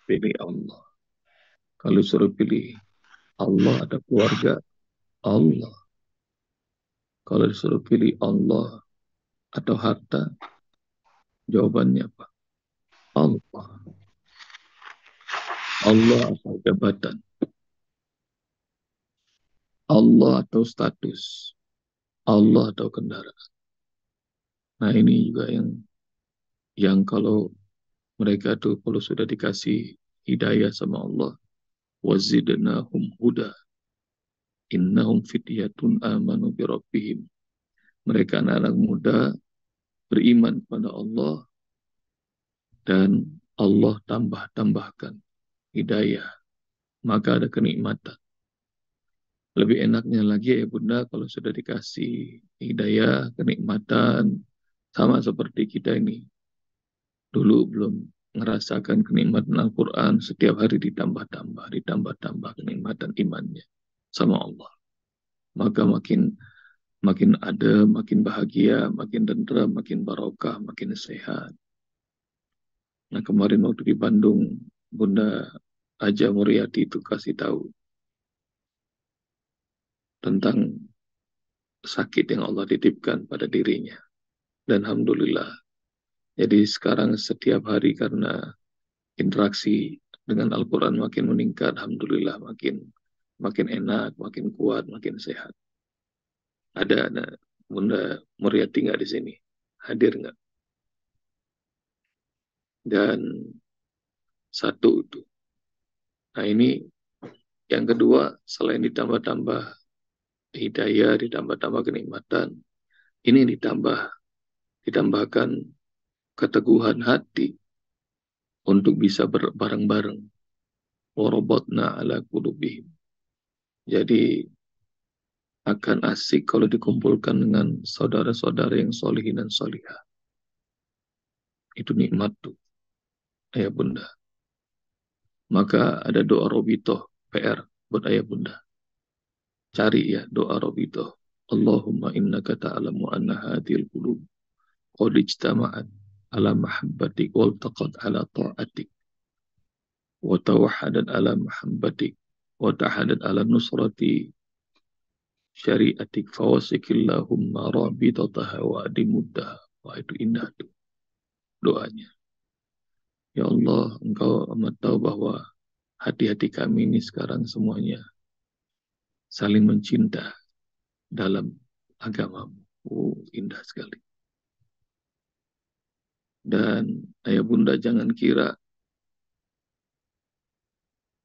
pilih Allah. Kalau suruh pilih Allah ada keluarga, Allah. Kalau disuruh pilih Allah atau harta, jawabannya apa? Allah. Allah atau jabatan, Allah atau status, Allah atau kendaraan. Nah ini juga yang kalau mereka tuh kalau sudah dikasih hidayah sama Allah, wazidnahum huda, innahum fityatun amanu bi rabbihim. Mereka anak-anak muda beriman kepada Allah dan Allah tambahkan hidayah, maka ada kenikmatan. Lebih enaknya lagi ya Bunda kalau sudah dikasih hidayah, kenikmatan, sama seperti kita ini. Dulu belum merasakan kenikmatan Al-Quran, setiap hari ditambah kenikmatan imannya sama Allah. Maka makin makin ada, makin bahagia, makin tentram, makin barokah, makin sehat. Nah kemarin waktu di Bandung, Bunda Aja Muriati itu kasih tahu tentang sakit yang Allah titipkan pada dirinya. Dan Alhamdulillah, jadi sekarang setiap hari karena interaksi dengan Al-Quran makin meningkat, Alhamdulillah makin makin enak, makin kuat, makin sehat. Ada Bunda Muriati nggak di sini? Hadir nggak? Dan satu itu. Nah ini yang kedua, selain ditambah-tambah hidayah, ditambah-tambah kenikmatan, ini ditambahkan keteguhan hati untuk bisa bareng-bareng. Warobotna ala qulubihim. Jadi akan asik kalau dikumpulkan dengan saudara-saudara yang solihin dan solihah. Itu nikmat tuh, ayah bunda. Maka ada doa robitoh PR buat ayah bunda. Cari ya doa robitoh. Allahumma innaka ta'alamu anna hadhil qulub qad ijtama'at ala mahabbatik wal taqat ala ta'atik wa tawahhadat ala mahabbatik wa tahadat ala nusrati syariatik fawasikillahumma rabitataha wa adimuddaha. Wah itu indah tuh doanya. Ya Allah, Engkau amat tahu bahwa hati-hati kami ini sekarang semuanya saling mencinta dalam agamamu. Oh, indah sekali. Dan ayah bunda jangan kira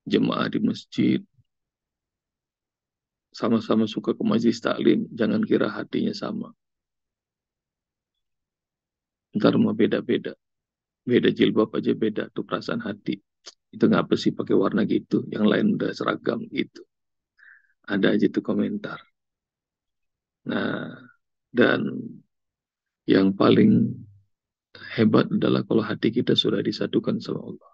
jemaah di masjid sama-sama suka ke majelis taklim, jangan kira hatinya sama. Ntar mau beda-beda. Beda jilbab aja beda tuh perasaan hati. Itu ngapa sih pakai warna gitu, yang lain udah seragam gitu. Ada aja tuh komentar. Nah, dan yang paling hebat adalah kalau hati kita sudah disatukan sama Allah.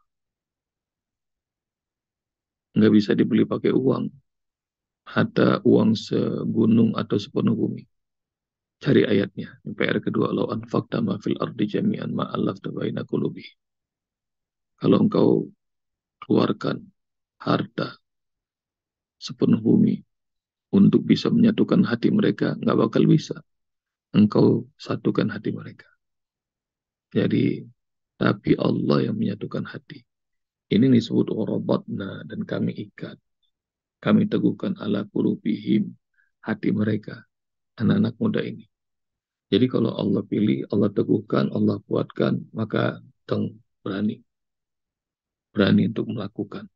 Nggak bisa dibeli pakai uang. Hatta uang segunung atau sepenuh bumi. Cari ayatnya. PR kedua, law anfaqta ma fil ardi jami'an ma allafta baina qulubi. Kalau engkau keluarkan harta sepenuh bumi untuk bisa menyatukan hati mereka, nggak bakal bisa. Engkau satukan hati mereka. Jadi, tapi Allah yang menyatukan hati. Ini disebut warabatna dan kami ikat. Kami teguhkan ala qulubihim, hati mereka, anak-anak muda ini. Jadi kalau Allah pilih, Allah teguhkan, Allah kuatkan, maka berani. Berani untuk melakukan.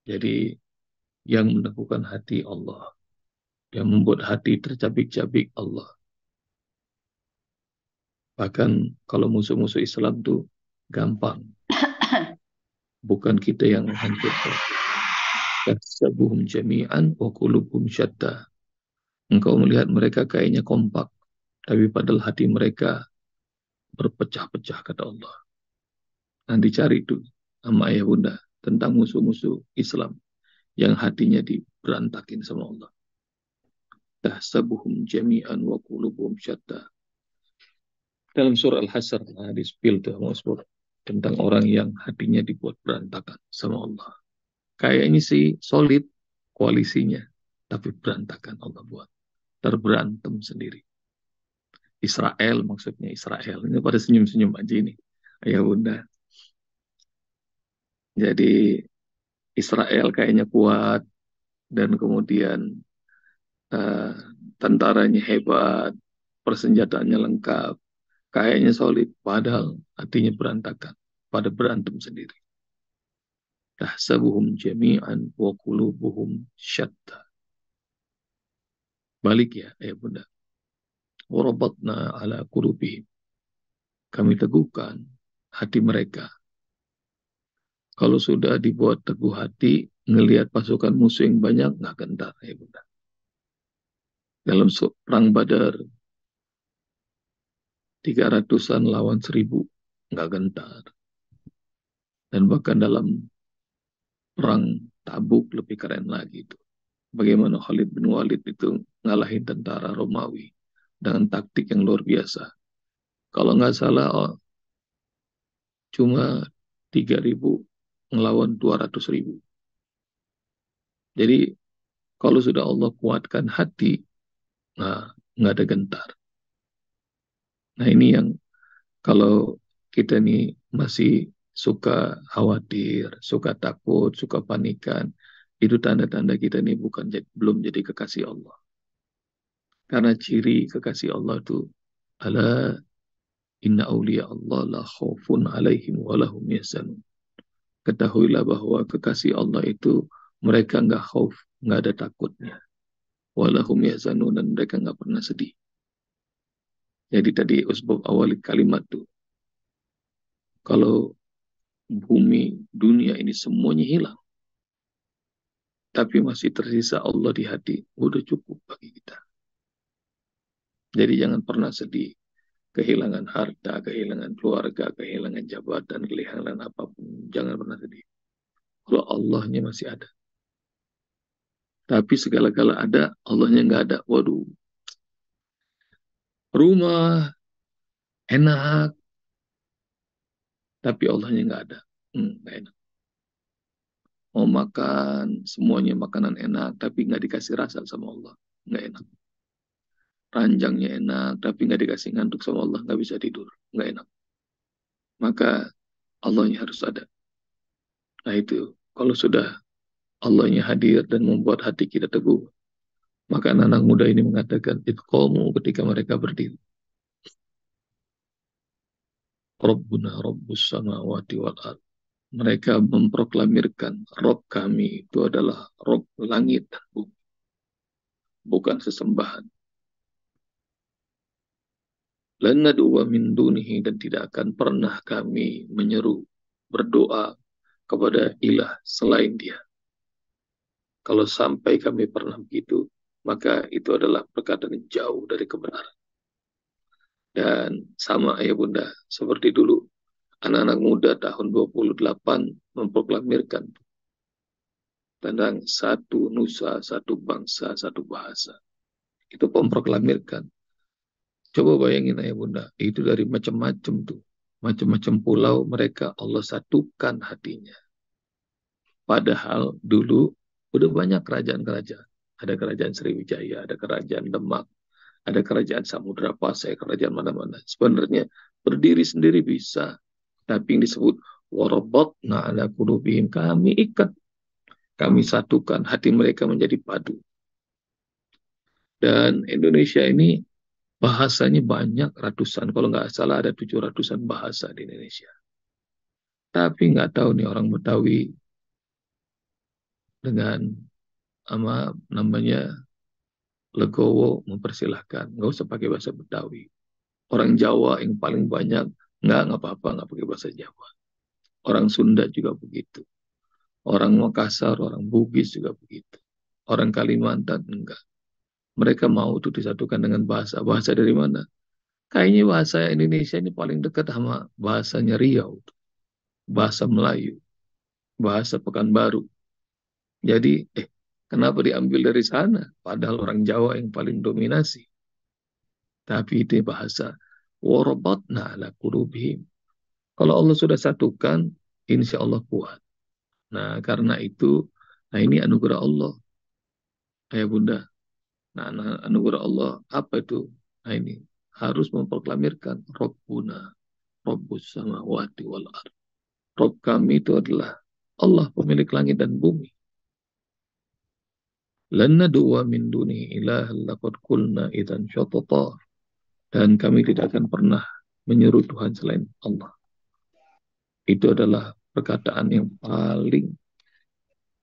Jadi yang meneguhkan hati Allah. Yang membuat hati tercabik-cabik Allah. Bahkan kalau musuh-musuh Islam tuh gampang. Bukan kita yang menghancurkan. Yahsabuhum jami'an wa qulubuhum syatta. Engkau melihat mereka kayaknya kompak, tapi padahal hati mereka berpecah-pecah, kata Allah. Nanti cari itu sama ayah bunda tentang musuh-musuh Islam yang hatinya diberantakin sama Allah. Tahsabuhum jami'an wa qulubuhum syatta. Dalam surah Al-Hasr, nah, di spill tuh, mau tentang orang yang hatinya dibuat berantakan sama Allah. Kayaknya sih solid koalisinya, tapi berantakan Allah buat. Terberantem sendiri. Israel maksudnya Israel. Ini pada senyum-senyum aja ini. Ayah bunda. Jadi Israel kayaknya kuat dan kemudian uh, tentaranya hebat, persenjataannya lengkap, kayaknya solid, padahal hatinya berantakan, pada berantem sendiri. Tahsabuhum jami'an wa qulubuhum syatta. Balik ya, ayah bunda. Warabatna ala qulubihim. Kami teguhkan hati mereka. Kalau sudah dibuat teguh hati, ngelihat pasukan musuh yang banyak, nggak gentar, ayah bunda. Dalam perang Badar, 300-an lawan 1.000, nggak gentar. Dan bahkan dalam perang Tabuk lebih keren lagi itu. Bagaimana Khalid bin Walid itu ngalahin tentara Romawi dengan taktik yang luar biasa. Kalau nggak salah, cuma 3.000 ngelawan 200.000. Jadi kalau sudah Allah kuatkan hati, nah nggak ada gentar. Nah ini yang kalau kita nih masih suka khawatir, suka takut, suka panikan, itu tanda-tanda kita nih belum jadi kekasih Allah. Karena ciri kekasih Allah itu ala inna awliya Allah la khaufun alaihim wa lahum yahzanun. Ketahuilah bahwa kekasih Allah itu mereka nggak khauf, nggak ada takutnya. Wa lahum yahzanun, dan mereka nggak pernah sedih. Jadi tadi usbab awal kalimat tuh, kalau bumi, dunia ini semuanya hilang, tapi masih tersisa Allah di hati, udah cukup bagi kita. Jadi jangan pernah sedih, kehilangan harta, kehilangan keluarga, kehilangan jabatan, kehilangan apapun, jangan pernah sedih. Kalau Allahnya masih ada. Tapi segala-gala ada, Allahnya nggak ada. Waduh, rumah enak, tapi Allahnya nggak ada. Nggak enak. Mau makan, semuanya makanan enak, tapi nggak dikasih rasa sama Allah. Nggak enak. Ranjangnya enak, tapi nggak dikasih ngantuk sama Allah, nggak bisa tidur. Nggak enak. Maka Allahnya harus ada. Nah itu, kalau sudah Allahnya hadir dan membuat hati kita teguh, maka anak-anak muda ini mengatakan, itqamu ketika mereka berdiri. Rabbuna Rabbus samawati wal ard. Mereka memproklamirkan Rob kami itu adalah Rob langit dan bumi, bukan sesembahan. Lan nad'uwa min dunihi, dan tidak akan pernah kami menyeru berdoa kepada ilah selain dia. Kalau sampai kami pernah begitu, maka itu adalah perkataan yang jauh dari kebenaran. Dan sama ayah bunda, seperti dulu, anak-anak muda tahun 28 memproklamirkan tentang satu nusa, satu bangsa, satu bahasa. Itu memproklamirkan. Coba bayangin ayah bunda, itu dari macam-macam tuh. Macam-macam pulau mereka Allah satukan hatinya. Padahal dulu udah banyak kerajaan-kerajaan. Ada kerajaan Sriwijaya, ada kerajaan Demak, ada kerajaan Samudra Pasai, kerajaan mana-mana. Sebenarnya berdiri sendiri bisa. Tapi yang disebut warabatna ala qulubihim, kami ikat, kami satukan, hati mereka menjadi padu. Dan Indonesia ini bahasanya banyak, ratusan. Kalau nggak salah ada 700-an bahasa di Indonesia. Tapi nggak tahu nih orang Betawi dengan namanya legowo mempersilahkan. Nggak usah pakai bahasa Betawi. Orang Jawa yang paling banyak, nggak apa-apa, nggak pakai bahasa Jawa. Orang Sunda juga begitu. Orang Makassar, orang Bugis juga begitu. Orang Kalimantan enggak. Mereka mau tuh disatukan dengan bahasa. Bahasa dari mana? Kayaknya bahasa Indonesia ini paling dekat sama bahasanya Riau. Bahasa Melayu. Bahasa Pekanbaru. Jadi, kenapa diambil dari sana? Padahal orang Jawa yang paling dominasi. Tapi itu bahasa warabatna ala qulubihim. Kalau Allah sudah satukan, insya Allah kuat. Nah, karena itu, nah ini anugerah Allah, ayah bunda. Nah, anugerah Allah, apa itu? Nah ini, harus memproklamirkan, Rabbuna, Rabbus samawati wal ard. Rabb kami itu adalah Allah, pemilik langit dan bumi. Lan nad'uwa min dunihi ilahan laqad qulna idzan syatata. Dan kami tidak akan pernah menyeru Tuhan selain Allah. Itu adalah perkataan yang paling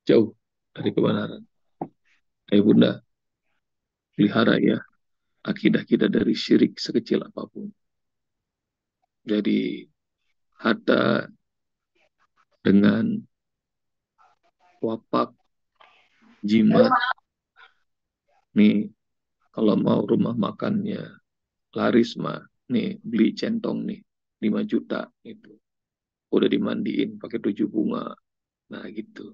jauh dari kebenaran. Ayah bunda, pelihara ya akidah kita dari syirik sekecil apapun. Jadi hatta dengan wapak, jimat, nih kalau mau rumah makannya laris mah, nih beli centong nih 5 juta itu. Udah dimandiin pakai 7 bunga. Nah gitu.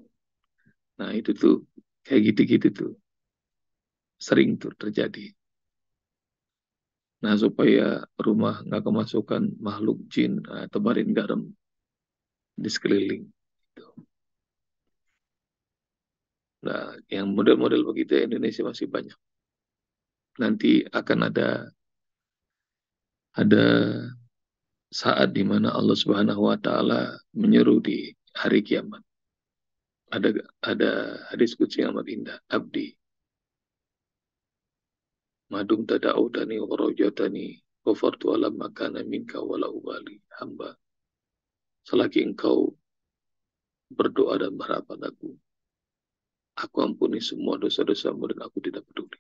Nah itu tuh kayak gitu-gitu tuh sering tuh terjadi. Nah supaya rumah nggak kemasukan makhluk jin, nah, tebarin garam di sekeliling. Gitu. Nah yang model-model begitu Indonesia masih banyak. Nanti akan ada saat di mana Allah Subhanahu wa taala menyeru di hari kiamat. Ada ada hadis qudsi yang amat indah. Abdi, madum tada'udani wa rajatani ghafartu alam makana minka wala ubali. Hamba, selagi engkau berdoa dan berharap padaku, aku ampuni semua dosa-dosamu dan aku tidak peduli.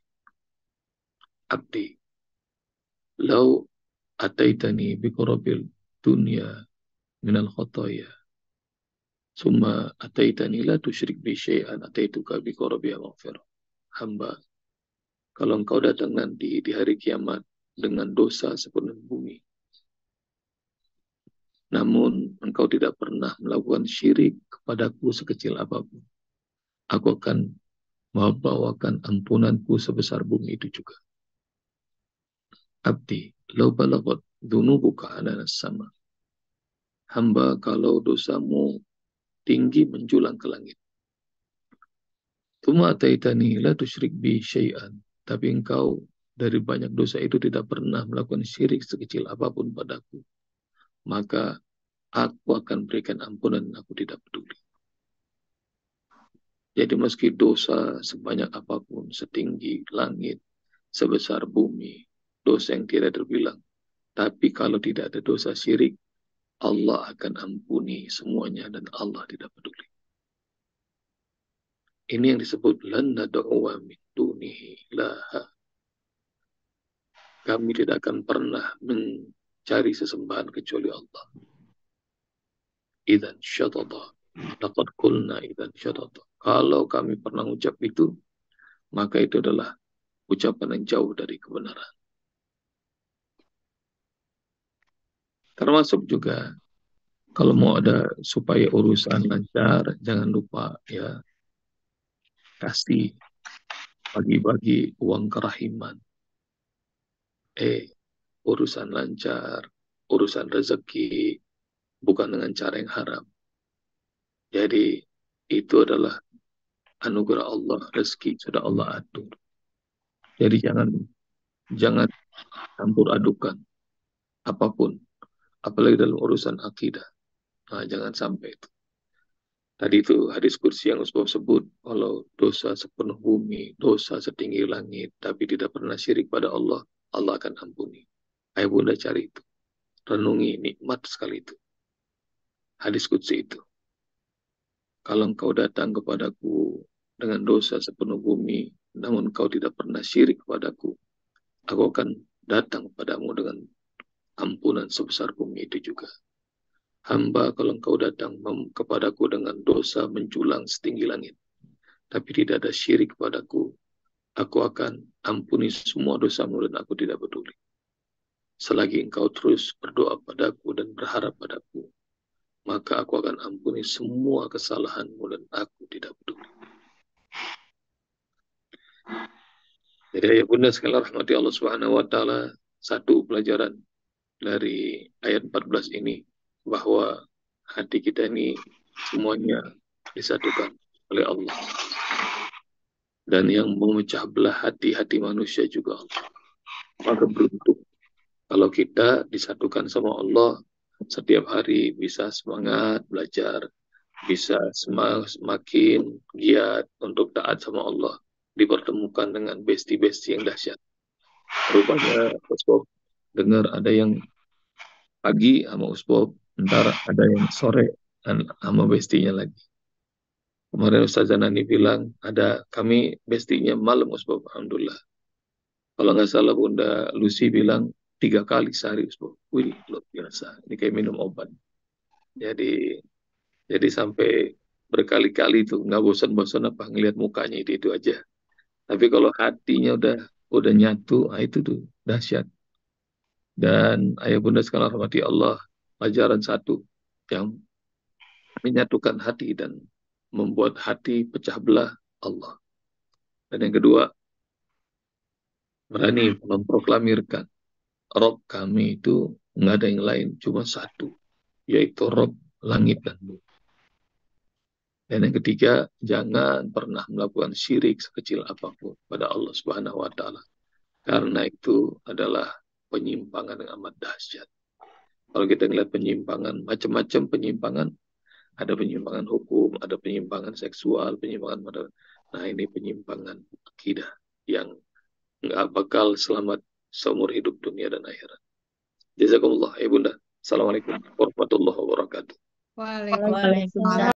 Abdi, lau ataitani biqarabil dunya minal khotoya summa ataitani la tusyrik bi syai'an ataituka biqarabiha maghfirah. Hamba, kalau engkau datang nanti di hari kiamat dengan dosa sepenuh bumi, namun engkau tidak pernah melakukan syirik kepadaku sekecil apapun, aku akan membawakan ampunanku sebesar bumi itu juga. Abdi, lau balagot dunubuka ananas sama. Hamba, kalau dosamu tinggi menjulang ke langit. Tuma ataitani la tusyrik bi syai'an. Tapi engkau dari banyak dosa itu tidak pernah melakukan syirik sekecil apapun padaku. Maka aku akan berikan ampunan, aku tidak peduli. Jadi meski dosa sebanyak apapun, setinggi langit, sebesar bumi, dosa yang tidak terbilang. Tapi kalau tidak ada dosa syirik, Allah akan ampuni semuanya dan Allah tidak peduli. Ini yang disebut lan nad'uwa min dunihi ilaha. Kami tidak akan pernah mencari sesembahan kecuali Allah. Idzan syatata. Laqad qulna idzan syatata. Kalau kami pernah ucap itu, maka itu adalah ucapan yang jauh dari kebenaran. Termasuk juga kalau mau ada supaya urusan lancar, jangan lupa ya kasih bagi-bagi uang kerahiman. Urusan lancar, urusan rezeki, bukan dengan cara yang haram. Jadi itu adalah anugerah Allah, rezeki sudah Allah atur. Jadi jangan campur adukan apapun, apalagi dalam urusan akidah. Nah, jangan sampai itu. Tadi itu hadis kursi yang Ustaz sebut, kalau dosa sepenuh bumi, dosa setinggi langit, tapi tidak pernah syirik pada Allah, Allah akan ampuni. Ayo bunda cari itu. Renungi, nikmat sekali itu. Hadis kursi itu. Kalau engkau datang kepadaku dengan dosa sepenuh bumi, namun engkau tidak pernah syirik kepadaku, aku akan datang kepadamu dengan ampunan sebesar bumi itu juga. Hamba, kalau engkau datang kepadaku dengan dosa menjulang setinggi langit, tapi tidak ada syirik kepadaku, aku akan ampuni semua dosamu dan aku tidak peduli. Selagi engkau terus berdoa padaku dan berharap padaku, maka aku akan ampuni semua kesalahanmu dan aku tidak peduli. Jadi ya bunda sekalian rahmati Allah Subhanahu wa taala, satu pelajaran dari ayat 14 ini, bahwa hati kita ini semuanya disatukan oleh Allah. Dan yang memecah belah hati-hati manusia juga Allah. Maka beruntung kalau kita disatukan sama Allah, setiap hari bisa semangat belajar, bisa semakin giat untuk taat sama Allah, dipertemukan dengan besti-besti yang dahsyat. Rupanya Usbop dengar ada yang pagi sama Usbop, ntar ada yang sore sama bestinya lagi. Kemarin Ustazah Nani bilang ada kami bestinya malam Usbop, alhamdulillah. Kalau nggak salah Bunda Lucy bilang 3 kali sehari Usbop. Wih, luar biasa. Ini kayak minum obat. Jadi jadi sampai berkali-kali tuh nggak bosan-bosan apa ngelihat mukanya itu aja. Tapi kalau hatinya udah nyatu, nah itu tuh dahsyat. Dan ayah bunda sekalian rahmati Allah, pelajaran satu yang menyatukan hati dan membuat hati pecah belah Allah. Dan yang kedua, berani memproklamirkan Rob kami itu nggak ada yang lain, cuma satu, yaitu Rob langit dan bumi. Dan yang ketiga, jangan pernah melakukan syirik sekecil apapun pada Allah Subhanahu wa Ta'ala. Karena itu adalah penyimpangan yang amat dahsyat. Kalau kita ngeliat penyimpangan, macam-macam penyimpangan, ada penyimpangan hukum, ada penyimpangan seksual, penyimpangan pada. Nah, ini penyimpangan akidah yang nggak bakal selamat seumur hidup dunia dan akhirat. Jazakumullah, ya Bunda. Assalamualaikum warahmatullahi wabarakatuh. Waalaikumsalam.